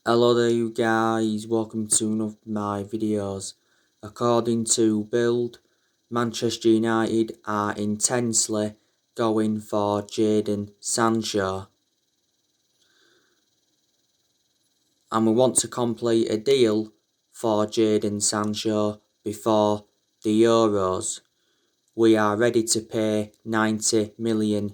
Hello there you guys, welcome to one of my videos. According to Build, Manchester United are intensely going for Jadon Sancho. And we want to complete a deal for Jadon Sancho before the Euros. We are ready to pay €90 million.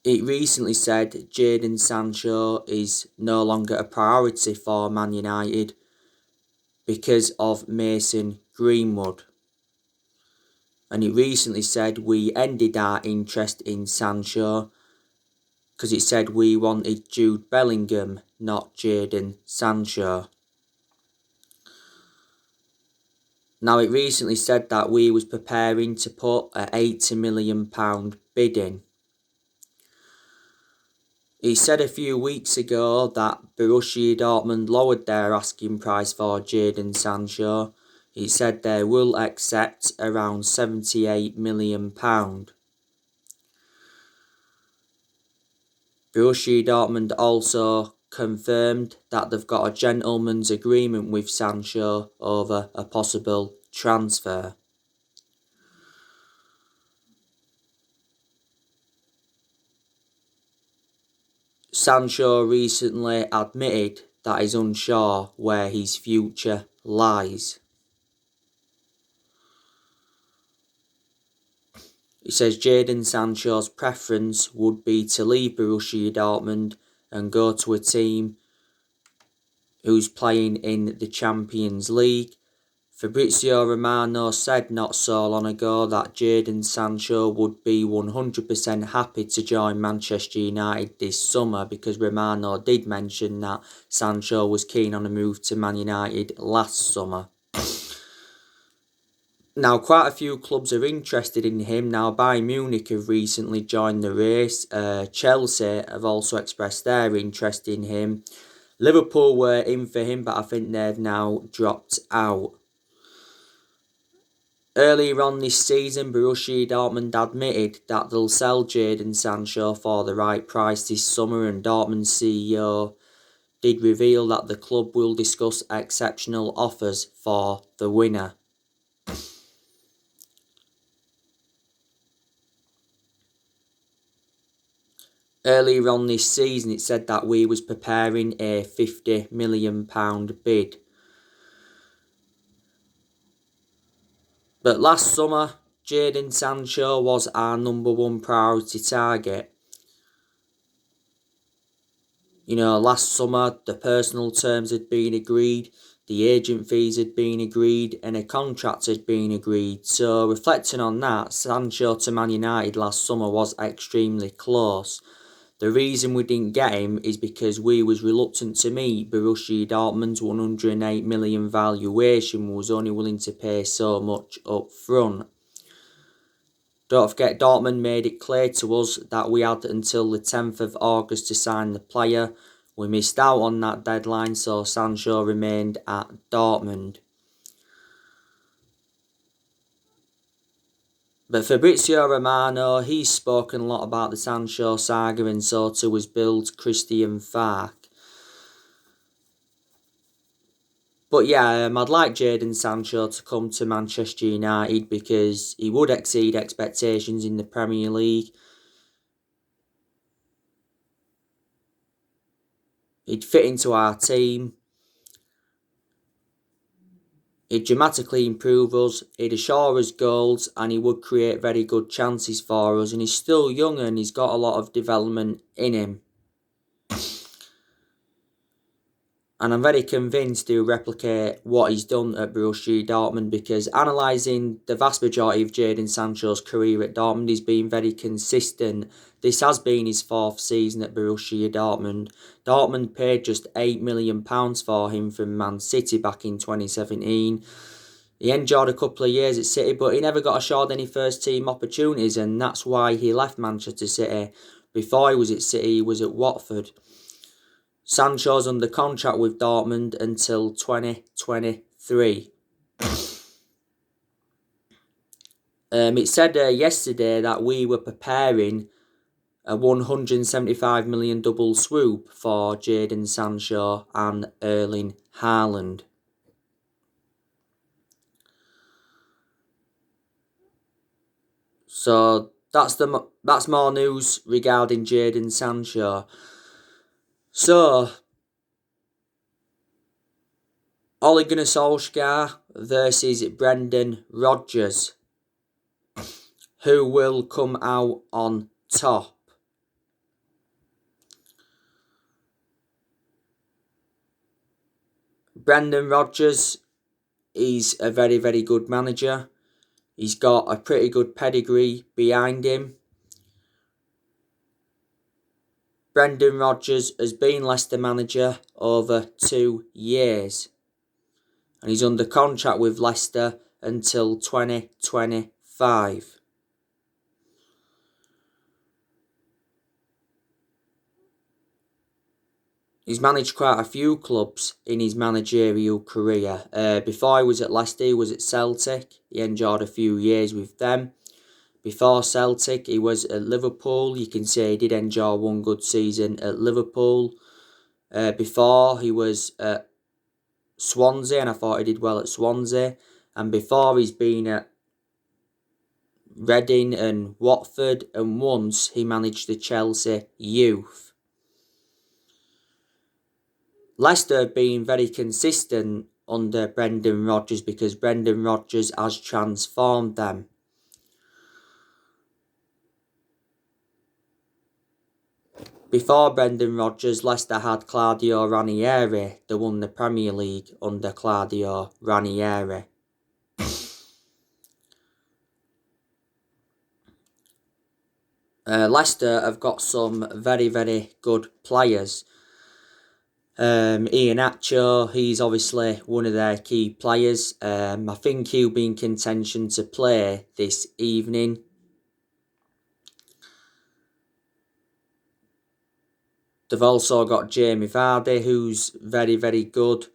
It recently said Jadon Sancho is no longer a priority for Man United because of Mason Greenwood. And it recently said we ended our interest in Sancho because it said we wanted Jude Bellingham, not Jadon Sancho. Now it recently said that we was preparing to put a £80 million bid in. It said a few weeks ago that Borussia Dortmund lowered their asking price for Jadon Sancho. It said they will accept around £78 million. Borussia Dortmund also confirmed that they've got a gentleman's agreement with Sancho over a possible transfer. Sancho recently admitted that he's unsure where his future lies. He says Jadon Sancho's preference would be to leave Borussia Dortmund and go to a team who's playing in the Champions League. Fabrizio Romano said not so long ago that Jadon Sancho would be 100% happy to join Manchester United this summer, because Romano did mention that Sancho was keen on a move to Man United last summer. Now, quite a few clubs are interested in him. Now, Bayern Munich have recently joined the race. Chelsea have also expressed their interest in him. Liverpool were in for him, but I think they've now dropped out. Earlier on this season, Borussia Dortmund admitted that they'll sell Jadon Sancho for the right price this summer, and Dortmund's CEO did reveal that the club will discuss exceptional offers for the winner. Earlier on this season, it said that we was preparing a £50 million bid. But last summer, Jadon Sancho was our number one priority target. You know, last summer, the personal terms had been agreed, the agent fees had been agreed, and a contract had been agreed. So, reflecting on that, Sancho to Man United last summer was extremely close. The reason we didn't get him is because we was reluctant to meet Borussia Dortmund's 108 million valuation. We was only willing to pay so much up front. Don't forget, Dortmund made it clear to us that we had until the 10th of August to sign the player. We missed out on that deadline, so Sancho remained at Dortmund. But Fabrizio Romano, he's spoken a lot about the Sancho saga, and so too has Bill's Christian Fark. But yeah, I'd like Jadon Sancho to come to Manchester United because he would exceed expectations in the Premier League. He'd fit into our team. He'd dramatically improve us, he'd assure us goals, and he would create very good chances for us. And he's still young and he's got a lot of development in him. And I'm very convinced he'll replicate what he's done at Borussia Dortmund, because analysing the vast majority of Jadon Sancho's career at Dortmund, he's been very consistent. This has been his fourth season at Borussia Dortmund. Dortmund paid just £8 million for him from Man City back in 2017. He enjoyed a couple of years at City, but he never got assured any first team opportunities, and that's why he left Manchester City. Before he was at City, he was at Watford. Sancho's under contract with Dortmund until 2023. It said yesterday that we were preparing a $175 million double swoop for Jadon Sancho and Erling Haaland. So that's more news regarding Jadon Sancho. So, Ole Gunnar Solskjaer versus Brendan Rodgers. Who will come out on top? Brendan Rodgers, he's a very, very good manager. He's got a pretty good pedigree behind him. Brendan Rodgers has been Leicester manager over 2 years. And he's under contract with Leicester until 2025. He's managed quite a few clubs in his managerial career. Before he was at Leicester, he was at Celtic. He enjoyed a few years with them. Before Celtic, he was at Liverpool. You can say he did enjoy one good season at Liverpool. Before, he was at Swansea, and I thought he did well at Swansea. And before, he's been at Reading and Watford, and once he managed the Chelsea youth. Leicester have been very consistent under Brendan Rodgers because Brendan Rodgers has transformed them. Before Brendan Rodgers, Leicester had Claudio Ranieri. They won the Premier League under Claudio Ranieri. Leicester have got some very, very good players. Iheanacho, he's obviously one of their key players. I think he'll be in contention to play this evening. They've also got Jamie Vardy, who's very, very good.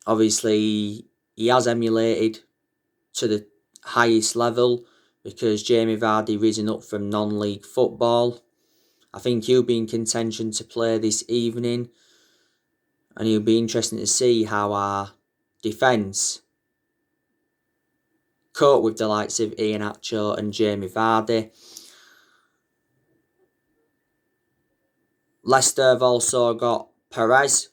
Obviously, he has emulated to the highest level because Jamie Vardy risen up from non-league football. I think he'll be in contention to play this evening. And it'll be interesting to see how our defence cope with the likes of Iheanacho and Jamie Vardy. Leicester have also got Perez.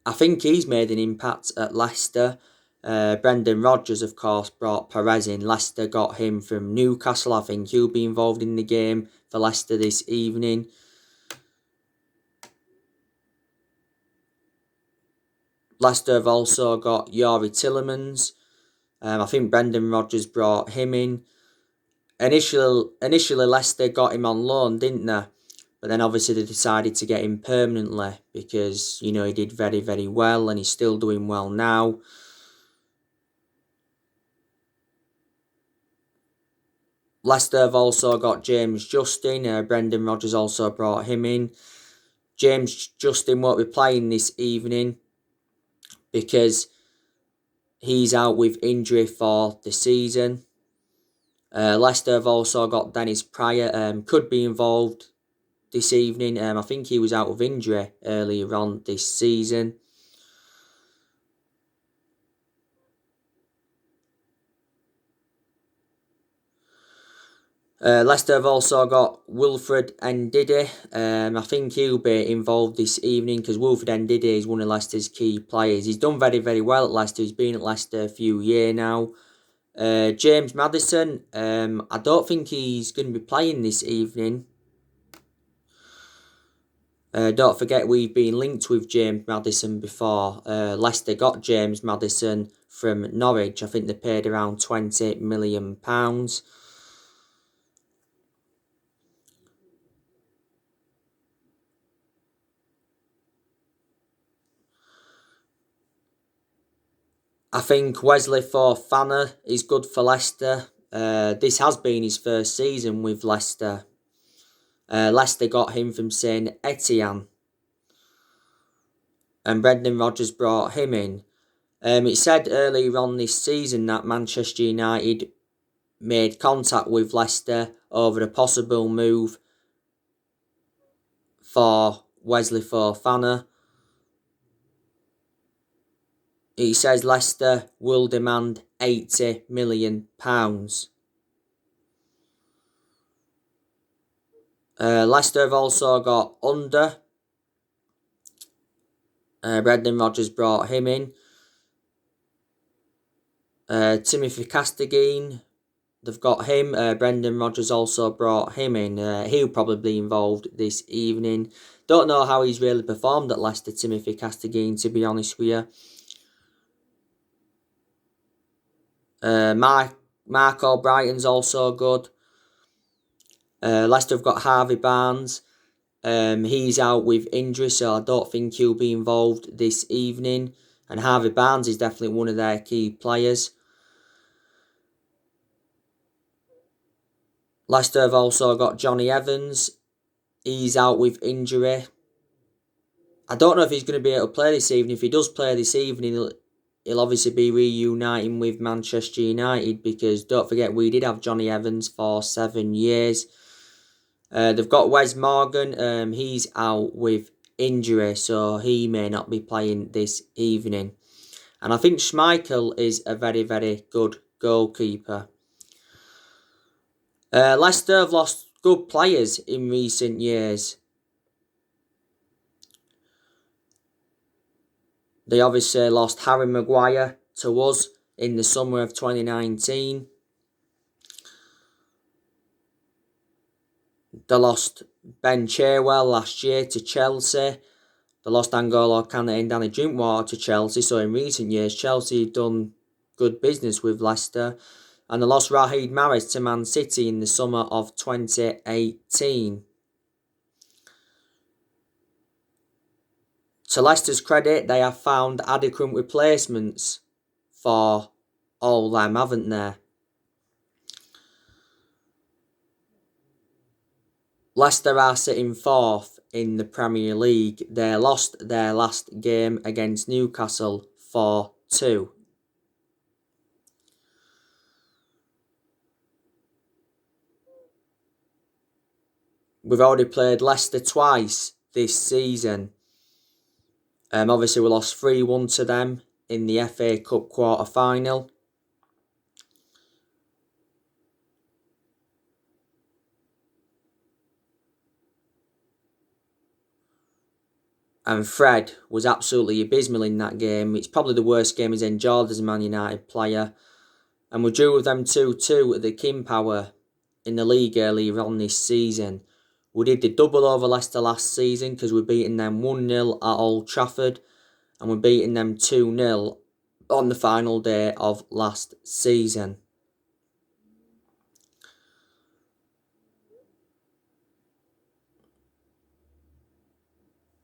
I think he's made an impact at Leicester. Brendan Rodgers, of course, brought Perez in. Leicester got him from Newcastle. I think he'll be involved in the game for Leicester this evening. Leicester have also got Youri Tielemans. I think Brendan Rodgers brought him in. Initially, Leicester got him on loan, didn't they? But then obviously they decided to get him permanently because, he did very, very well and he's still doing well now. Leicester have also got James Justin. Brendan Rodgers also brought him in. James Justin won't be playing this evening because he's out with injury for the season. Leicester have also got Dennis Pryor. Could be involved this evening. I think he was out of injury earlier on this season. Leicester have also got Wilfred Ndidi. I think he'll be involved this evening because Wilfred Ndidi is one of Leicester's key players. He's done very, very well at Leicester. He's been at Leicester a few years now. James Maddison, I don't think he's going to be playing this evening. Don't forget we've been linked with James Maddison before. Leicester got James Maddison from Norwich. I think they paid around £20 million. I think Wesley Fofana is good for Leicester. This has been his first season with Leicester. Leicester got him from Saint Etienne. And Brendan Rodgers brought him in. It said earlier on this season that Manchester United made contact with Leicester over a possible move for Wesley Fofana. He says Leicester will demand £80 million. Leicester have also got under. Brendan Rodgers brought him in. Timothy Castagne, they've got him. Brendan Rodgers also brought him in. He'll probably be involved this evening. Don't know how he's really performed at Leicester, Timothy Castagne, to be honest with you. Mark O'Brien's also good. Leicester have got Harvey Barnes. He's out with injury, so I don't think he'll be involved this evening. And Harvey Barnes is definitely one of their key players. Leicester have also got Johnny Evans. He's out with injury. I don't know if he's going to be able to play this evening. If he does play this evening, he'll obviously be reuniting with Manchester United, because don't forget, we did have Johnny Evans for 7 years. They've got Wes Morgan. He's out with injury, so he may not be playing this evening. And I think Schmeichel is a very, very good goalkeeper. Leicester have lost good players in recent years. They obviously lost Harry Maguire to us in the summer of 2019. They lost Ben Chilwell last year to Chelsea. They lost N'Golo Kante and Danny Drinkwater to Chelsea. So in recent years, Chelsea have done good business with Leicester. And they lost Riyad Mahrez to Man City in the summer of 2018. To Leicester's credit, they have found adequate replacements for all them, haven't they? Leicester are sitting 4th in the Premier League. They lost their last game against Newcastle 4-2. We've already played Leicester twice this season. Obviously, we lost 3-1 to them in the FA Cup quarter-final. And Fred was absolutely abysmal in that game. It's probably the worst game he's enjoyed as a Man United player. And we drew with them 2-2 at the King Power in the league earlier on this season. We did the double over Leicester last season because we're beating them 1-0 at Old Trafford. And we're beating them 2-0 on the final day of last season.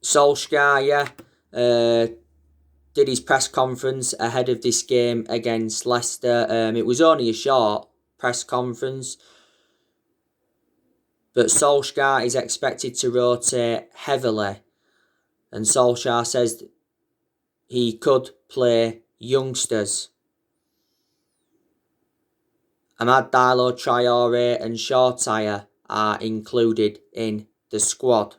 Solskjaer did his press conference ahead of this game against Leicester. It was only a short press conference, but Solskjaer is expected to rotate heavily, and Solskjaer says he could play youngsters. Amad Diallo, Traore and Solskjaer are included in the squad.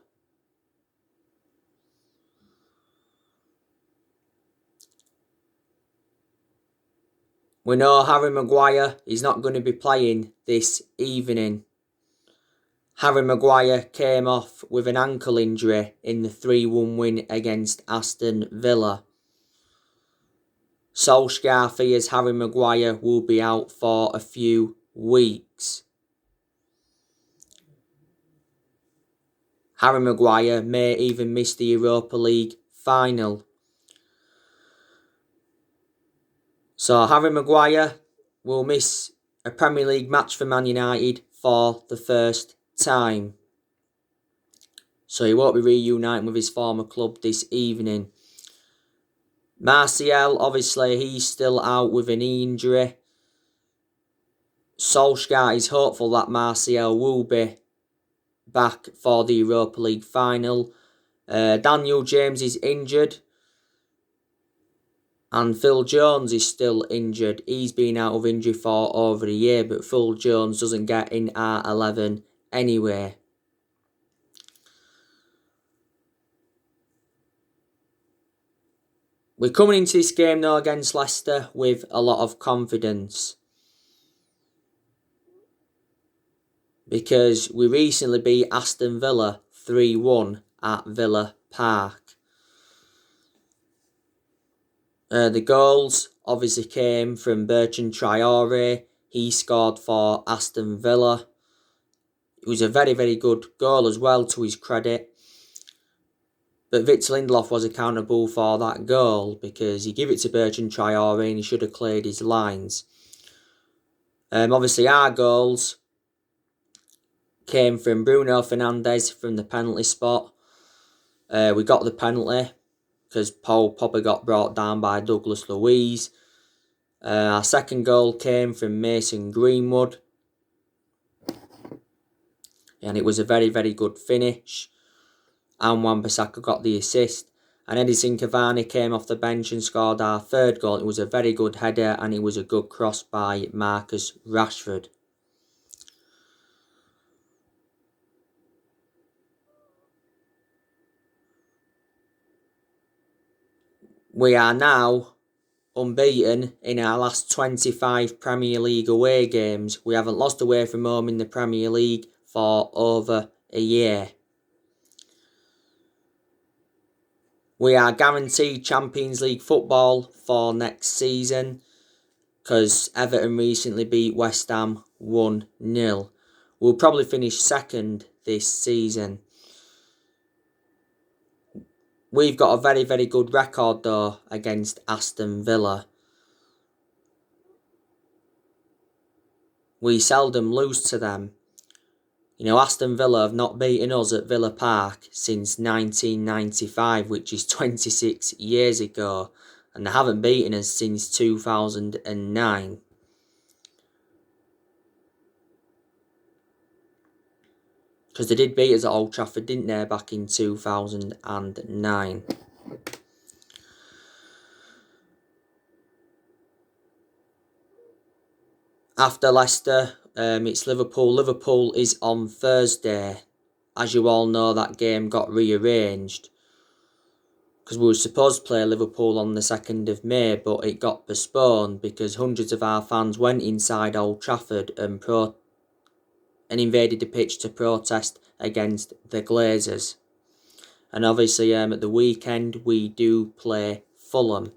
We know Harry Maguire is not going to be playing this evening. Harry Maguire came off with an ankle injury in the 3-1 win against Aston Villa. Solskjaer fears Harry Maguire will be out for a few weeks. Harry Maguire may even miss the Europa League final. So Harry Maguire will miss a Premier League match for Man United for the first time. So he won't be reuniting with his former club this evening. Martial, obviously, he's still out with a knee injury. Solskjaer is hopeful that Martial will be back for the Europa League final. Daniel James is injured. And Phil Jones is still injured. He's been out of injury for over a year, but Phil Jones doesn't get in our 11 anyway. We're coming into this game though against Leicester with a lot of confidence, because we recently beat Aston Villa 3-1 at Villa Park. The goals obviously came from Bertrand Traore. He scored for Aston Villa. It was a very, very good goal as well, to his credit. But Victor Lindelof was accountable for that goal because he gave it to Bertrand Traore and he should have cleared his lines. Obviously, our goals came from Bruno Fernandes from the penalty spot. We got the penalty because Paul Popper got brought down by Douglas Luiz. Our second goal came from Mason Greenwood, and it was a very, very good finish. And Wan-Bissaka got the assist. And Edison Cavani came off the bench and scored our third goal. It was a very good header and it was a good cross by Marcus Rashford. We are now unbeaten in our last 25 Premier League away games. We haven't lost away from home in the Premier League for over a year. We are guaranteed Champions League football for next season because Everton recently beat West Ham 1-0. We'll probably finish second this season. We've got a very, very good record though against Aston Villa. We seldom lose to them. You know, Aston Villa have not beaten us at Villa Park since 1995, which is 26 years ago. And they haven't beaten us since 2009. Because they did beat us at Old Trafford, didn't they, back in 2009. After Leicester, it's Liverpool. Liverpool is on Thursday. As you all know, that game got rearranged because we were supposed to play Liverpool on the 2nd of May, but it got postponed because hundreds of our fans went inside Old Trafford and invaded the pitch to protest against the Glazers. And obviously, at the weekend, we do play Fulham.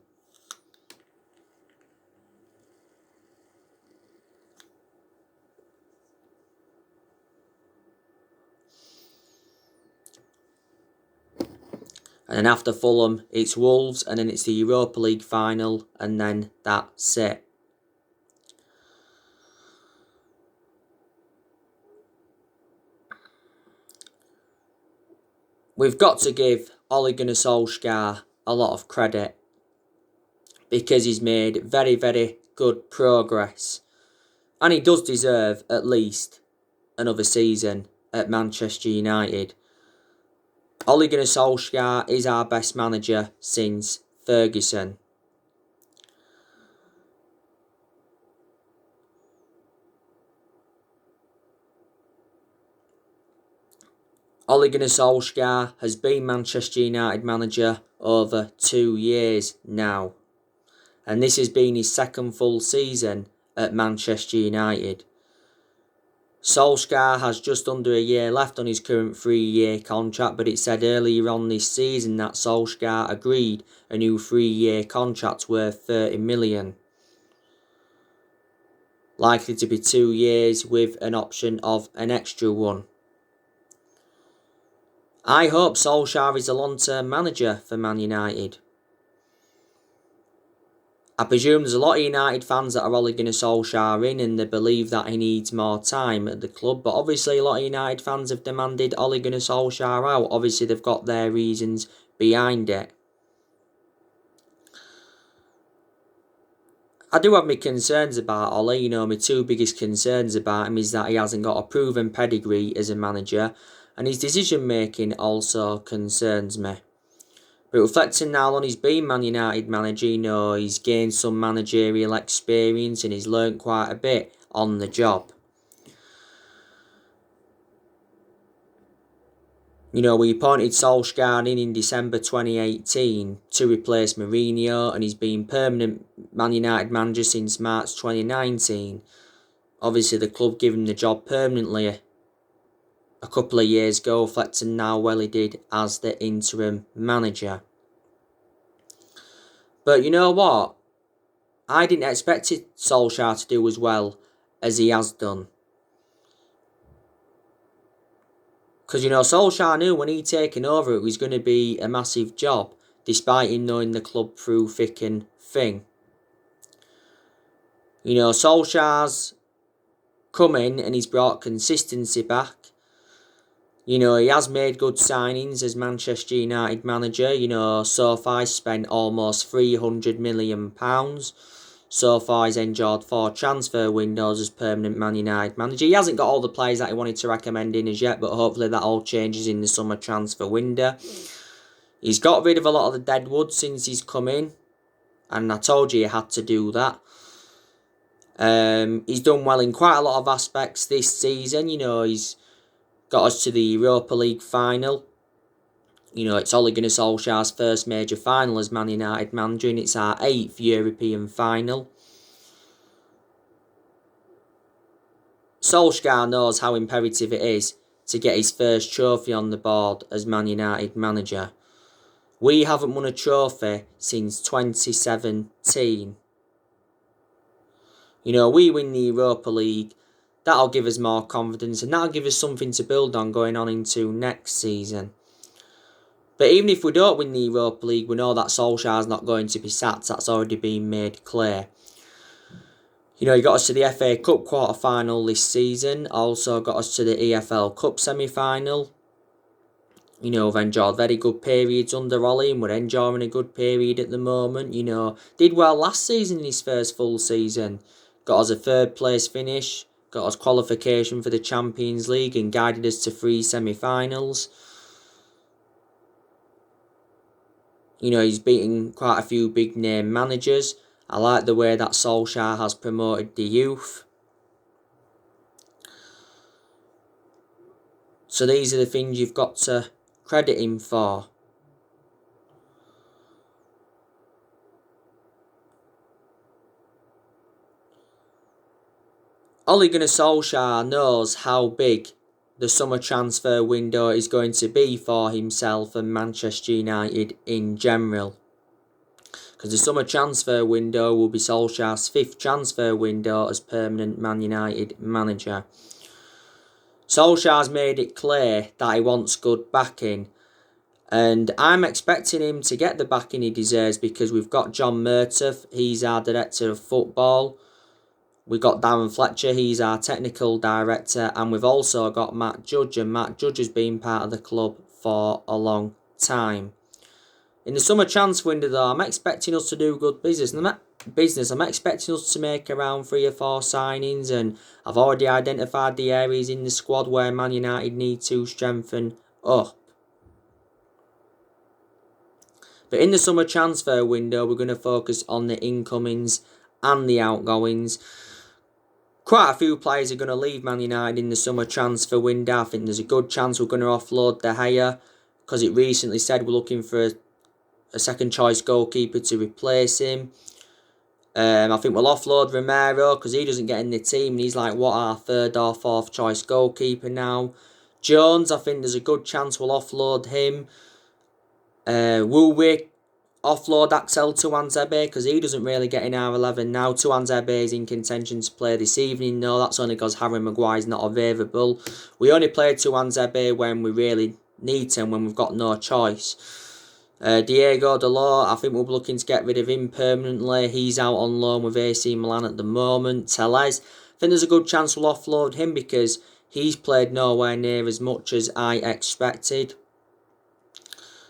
And then after Fulham, it's Wolves, and then it's the Europa League final, and then that's it. We've got to give Ole Gunnar Solskjaer a lot of credit because he's made very, very good progress. And he does deserve at least another season at Manchester United. Ole Gunnar Solskjaer is our best manager since Ferguson. Ole Gunnar Solskjaer has been Manchester United manager over 2 years now. And this has been his second full season at Manchester United. Solskjaer has just under a year left on his current 3-year contract, but it said earlier on this season that Solskjaer agreed a new 3-year contract worth 30 million. Likely to be 2 years with an option of an extra one. I hope Solskjaer is a long-term manager for Man United. I presume there's a lot of United fans that are Ole Gunnar Solskjaer in and they believe that he needs more time at the club. But obviously a lot of United fans have demanded Ole Gunnar Solskjaer out. Obviously they've got their reasons behind it. I do have my concerns about Ole. You know, my two biggest concerns about him is that he hasn't got a proven pedigree as a manager. And his decision making also concerns me. But reflecting now on his being Man United manager, he's gained some managerial experience and he's learnt quite a bit on the job. We appointed Solskjaer in December 2018 to replace Mourinho, and he's been permanent Man United manager since March 2019. Obviously, the club gave him the job permanently a couple of years ago, reflecting how well he did as the interim manager. But you know what? I didn't expect Solskjaer to do as well as he has done. Because, Solskjaer knew when he'd taken over it was going to be a massive job, despite him knowing the club through thick and thin. Solskjaer's come in and he's brought consistency back. He has made good signings as Manchester United manager. So far he's spent almost £300 million. So far he's enjoyed 4 transfer windows as permanent Man United manager. He hasn't got all the players that he wanted to recommend in as yet, but hopefully that all changes in the summer transfer window. He's got rid of a lot of the deadwood since he's come in, and I told you he had to do that. He's done well in quite a lot of aspects this season. He's got us to the Europa League final. It's Ole Gunnar Solskjaer's first major final as Man United manager, and it's our 8th European final. Solskjaer knows how imperative it is to get his first trophy on the board as Man United manager. We haven't won a trophy since 2017. We win the Europa League. That'll give us more confidence and that'll give us something to build on going on into next season. But even if we don't win the Europa League, we know that Solskjaer's not going to be sacked. That's already been made clear. He got us to the FA Cup quarter-final this season. Also got us to the EFL Cup semi-final. We've enjoyed very good periods under Ollie and we're enjoying a good period at the moment. Did well last season in his first full season. Got us a 3rd place finish. Got us qualification for the Champions League and guided us to 3 semi-finals. He's beaten quite a few big name managers. I like the way that Solskjaer has promoted the youth. So these are the things you've got to credit him for. Ole Gunnar Solskjaer knows how big the summer transfer window is going to be for himself and Manchester United in general. Because the summer transfer window will be Solskjaer's 5th transfer window as permanent Man United manager. Solskjaer's made it clear that he wants good backing. And I'm expecting him to get the backing he deserves because we've got John Murtough, he's our director of football. We've got Darren Fletcher, he's our technical director, and we've also got Matt Judge, and Matt Judge has been part of the club for a long time. In the summer transfer window though, I'm expecting us to do good business. I'm expecting us to make around 3 or 4 signings, and I've already identified the areas in the squad where Man United need to strengthen up. But in the summer transfer window, we're going to focus on the incomings and the outgoings. Quite a few players are going to leave Man United in the summer transfer window. I think there's a good chance we're going to offload De Gea because it recently said we're looking for a second choice goalkeeper to replace him. I think we'll offload Romero because he doesn't get in the team and he's like our 3rd or 4th choice goalkeeper now. Jones, I think there's a good chance we'll offload him. Will we offload Axel Tuanzebe because he doesn't really get in our 11 now. Tuanzebe is in contention to play this evening. No, that's only because Harry Maguire's not available. We only play Tuanzebe when we really need him, when we've got no choice. Diego Dalot, I think we'll be looking to get rid of him permanently. He's out on loan with AC Milan at the moment. Tellez, I think there's a good chance we'll offload him because he's played nowhere near as much as I expected.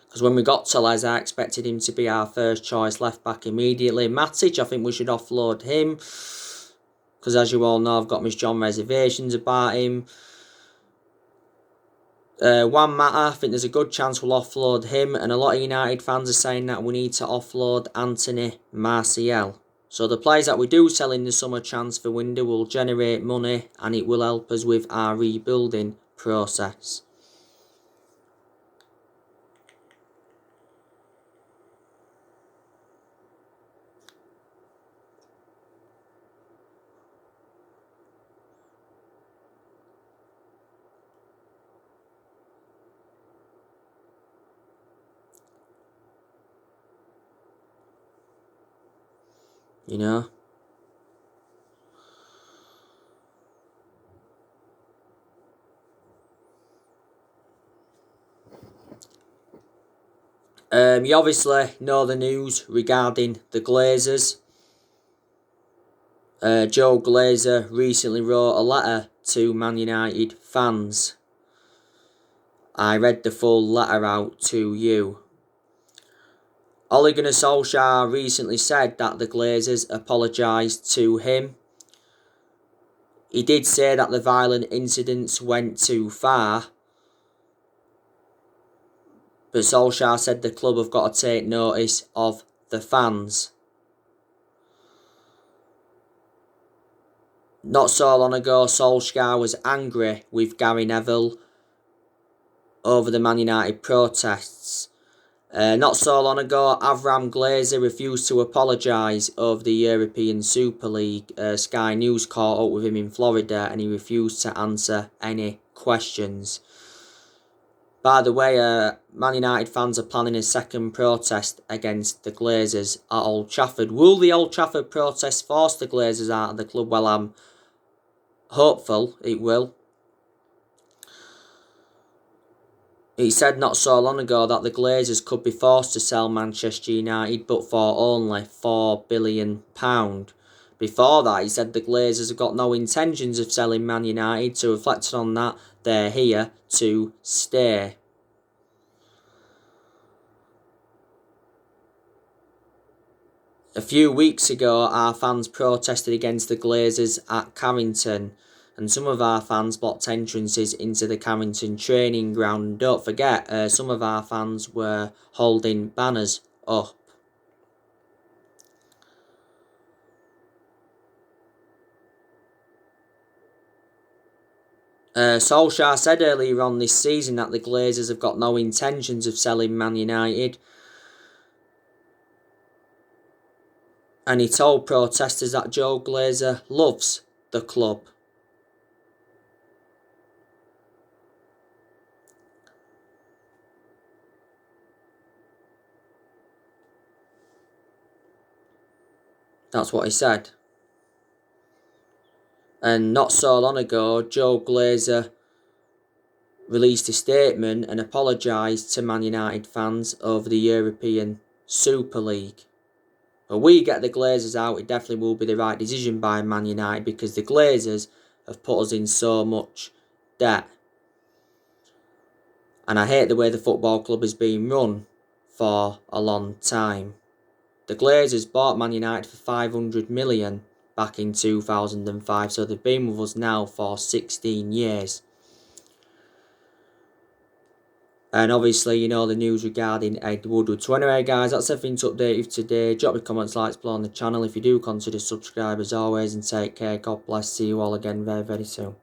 Because when we got Tellez, I expected him to be our first choice left back immediately. Matic, I think we should offload him. Because as you all know, I've got my strong reservations about him. Juan Mata, I think there's a good chance we'll offload him, and a lot of United fans are saying that we need to offload Anthony Martial. So the players that we do sell in the summer transfer window will generate money, and it will help us with our rebuilding process. You know? You obviously know the news regarding the Glazers. Joe Glazer recently wrote a letter to Man United fans. I read the full letter out to you. Ole Gunnar Solskjaer recently said that the Glazers apologised to him. He did say that the violent incidents went too far, but Solskjaer said the club have got to take notice of the fans. Not so long ago, Solskjaer was angry with Gary Neville over the Man United protests. Not so long ago, Avram Glazer refused to apologise over the European Super League. Sky News caught up with him in Florida and he refused to answer any questions. By the way, Man United fans are planning a second protest against the Glazers at Old Trafford. Will the Old Trafford protest force the Glazers out of the club? Well, I'm hopeful it will. He said not so long ago that the Glazers could be forced to sell Manchester United, but for only £4 billion. Before that, he said the Glazers have got no intentions of selling Man United, so reflecting on that, they're here to stay. A few weeks ago, our fans protested against the Glazers at Carrington, and some of our fans blocked entrances into the Carrington training ground. Don't forget, some of our fans were holding banners up. Solskjaer said earlier on this season that the Glazers have got no intentions of selling Man United. And he told protesters that Joe Glazer loves the club. That's what he said. And not so long ago, Joe Glazer released a statement and apologised to Man United fans over the European Super League. But we get the Glazers out, it definitely will be the right decision by Man United because the Glazers have put us in so much debt. And I hate the way the football club has been run for a long time. The Glazers bought Man United for 500 million back in 2005, so they've been with us now for 16 years. And obviously, you know the news regarding Ed Woodward. So anyway, guys, that's everything to update you today. Drop your comments, likes below on the channel. If you do, consider subscribe as always, and take care. God bless. See you all again very, very soon.